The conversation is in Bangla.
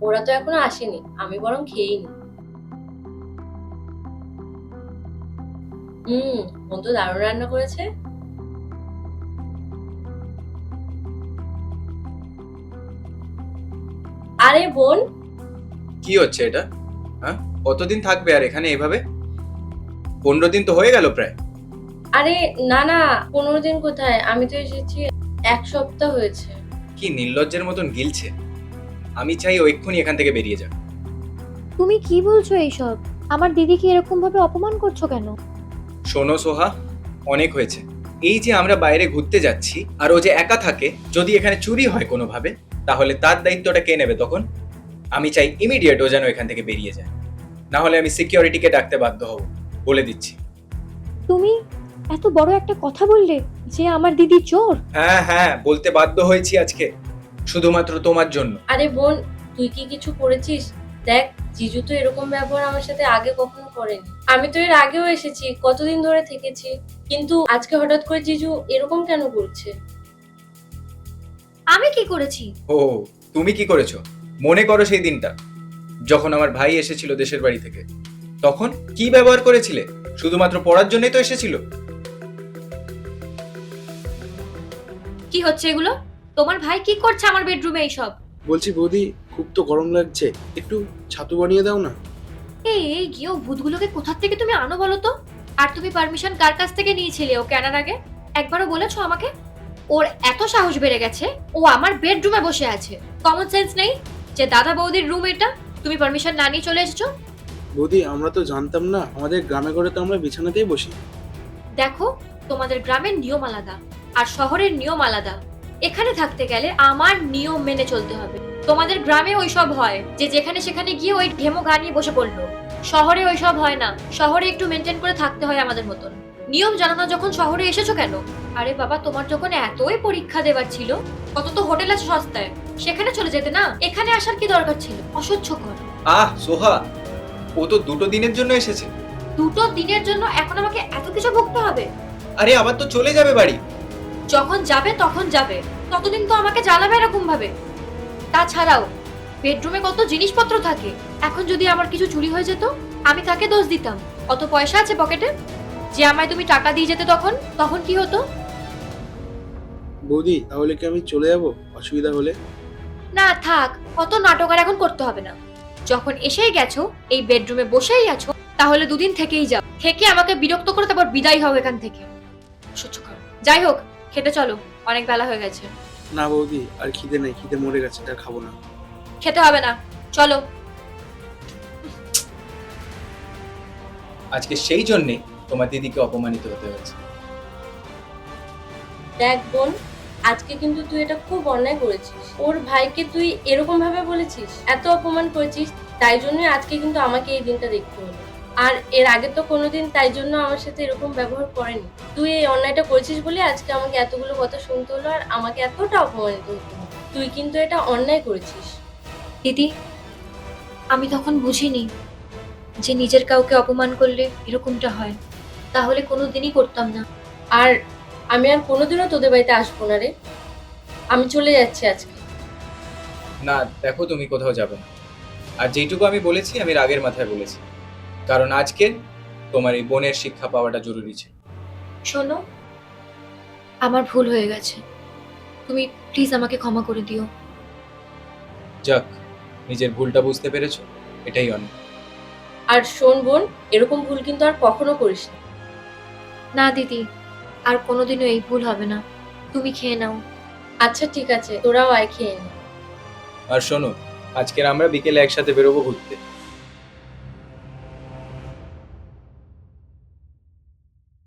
ওরা তো এখনো আসেনি, আমি বরং খেয়েই নি। বোন তো দারুণ রান্না করেছে। আরে বোন। কি হচ্ছে এটা? হ্যাঁ, কতদিন থাকবে আর এখানে এভাবে? 15 দিন তো হয়ে গেল প্রায়। আরে না না, 15 দিন কোথায়, আমি তো এসেছি 1 সপ্তাহ হয়েছে। কি নির্লজ্জের মতন গিলছে। আমি চাই ও এক্ষুনি এখান থেকে বেরিয়ে যাক। তুমি কি বলছো এইসব? আমার দিদিকে এরকম ভাবে অপমান করছো কেন? শোনো সোহা, অনেক হয়েছে। এই যে আমরা বাইরে ঘুরতে যাচ্ছি আর ও যে একা থাকে, যদি এখানে চুরি হয় কোনোভাবে, তাহলে তার দায়িত্বটা কে নেবে তখন? আমি চাই ইমিডিয়েট ও যেন এখান থেকে বেরিয়ে যায়, না হলে আমি সিকিউরিটিকে ডাকতে বাধ্য হব, বলে দিচ্ছি। তুমি এত বড় একটা কথা বললে যে আমার দিদি চোর? হ্যাঁ হ্যাঁ, বলতে বাধ্য হয়েছি আজকে, শুধুমাত্র তোমার জন্য। আরে বোন, তুই কি কিছু করেছিস? দেখ, জিজু তো এরকম ব্যবহার আমার সাথে আগে কখনো করেনি। আমি তো এর আগেও এসেছি, কতদিন ধরে থেকেছি, কিন্তু আজকে হঠাৎ করে জিজু এরকম কেন করছে? আমি কি করেছি? ও, তুমি কি করেছো? মনে করো সেই দিনটা যখন আমার ভাই এসেছিল দেশের বাড়ি থেকে, তখন কি ব্যবহার করেছিলে? শুধুমাত্র পড়ার জন্যই তো এসেছিল। কি হচ্ছে এগুলো? তোমার ভাই কি করছে আমার বেডরুমে এইসব? বলছি বৌদি, খুব তো গরম লাগছে, একটু ছাতু বানিয়ে দাও না। এই গিয়ে ভূতগুলোকে কোথা থেকে তুমি আনো বলো তো? আর তুমি পারমিশন কার কাছ থেকে নিয়েছিলে ওকে আনার আগে? একবারও বলেছো আমাকে? ওর এত সাহস বেড়ে গেছে, ও আমার বেডরুমে বসে আছে। কমন সেন্স নেই যে দাদা বৌদির রুম এটা, তুমি পারমিশন না নিয়ে চলে এসেছো? বৌদি, আমরা তো জানতাম না, আমাদের গ্রামে ঘরে তো আমরা বিছানাতেই বসি। দেখো, তোমাদের গ্রামের নিয়ম আলাদা আর শহরের নিয়ম আলাদা। এখানে থাকতে গেলে আমার নিয়ম মেনে চলতে হবে। তোমাদের গ্রামে ওইসব হয় যে যেখানে সেখানে গিয়ে ওই ঢেমো গা নিয়ে বসে পড়লো। শহরে ওইসব হয় না, শহরে একটু মেনটেন করে থাকতে হয় আমাদের মতন। নিয়ম জানো না যখন শহরে এসেছো কেন? আরে বাবা, তোমার যখন এতই পরীক্ষা দেবার ছিল, কত তো হোটেল আছে সস্তায়, সেখানে চলে যেতে না, এখানে আসার কি দরকার ছিল? অসহ্যকর। আহ সোহা, ও তো 2 দিনের জন্য এসেছে। 2 দিনের জন্য এখন আমাকে এত কিছু ভুগতে হবে? আরে আবার তো চলে যাবে বাড়ি। যখন যাবে তখন যাবে, ততদিন তো আমাকে জ্বালাবে এরকম ভাবে। তাছাড়াও বেডরুমে কত জিনিসপত্র থাকে, এখন যদি আমার কিছু চুরি হয়ে যেত, আমি কাকে দোষ দিতাম? কত পয়সা আছে পকেটে যে আমায় তুমি টাকা দিয়ে যেতে, তখন তখন কি হতো? বৌদি, তাহলে কি আমি চলে যাব অসুবিধা হলে? না থাক, অত নাটক আর এখন করতে হবে না। যখন এসেই গেছো, এই বেডরুমে বসেই আছো, তাহলে 2 দিন থেকেই যাও, থেকে আমাকে বিরক্ত করে তারপর বিদায় হও এখান থেকে। সহ্য করো। যাই হোক, খেতে চলো, অনেক বেলা হয়ে গেছে। না বৌদি, আর খিদে নেই, খিদে মরে গেছে, এটা খাবো না। খেতে হবে না, চলো। আজকে সেই জন্যে তোমার দিদিকে অপমানিত হতে হয়েছে। দেখ বোন, আজকে কিন্তু তুই এটা খুব অন্যায় করেছিস। ওর ভাইকে তুই এরকম ভাবে বলেছিস, এত অপমান করেছিস, তাই জন্যই আজকে কিন্তু আমাকে এই দিনটা দেখতে হলো। আর এর আগে তো কোনোদিন তাই জন্য আমার সাথে এরকম ব্যবহার করেনি। তুই এই অন্যায়টা করেছিস বলে আজকে আমাকে এতগুলো কথা শুনতে হলো আর আমাকে এতটা অপমানিত হতে হলো। তুই কিন্তু এটা অন্যায় করেছিস। দিদি, আমি তখন বুঝিনি যে নিজের কাউকে অপমান করলে এরকমটা হয়, তাহলে কোনোদিনই করতাম না। আর আমি আর কোনোদিনও তোদের বাড়িতে আসবো না রে। আমি চলে যাচ্ছি আজকে। না দেখো, তুমি কোথাও যাবে না। আর যেইটুকু আমি বলেছি আমি রাগের মাথায় বলেছি, কারণ আজকে তোমার এই বোনের শিক্ষা পাওয়াটা জরুরি ছিল। শোনো, আমার ভুল হয়ে গেছে, তুমি প্লিজ আমাকে ক্ষমা করে দিও। যাক, নিজের ভুলটা বুঝতে পেরেছো, এটাই অনেক। আর শোন বোন, এরকম ভুল কিন্তু আর কখনো করিস না। না দিদি, আর কোনোদিনও এই ভুল হবে না। তুমি খেয়ে নাও। আচ্ছা ঠিক আছে, তোরাও আয়, খেয়ে নে। আর শোনো, আজকের আমরা বিকেলে একসাথে বেরোবো ঘুরতে।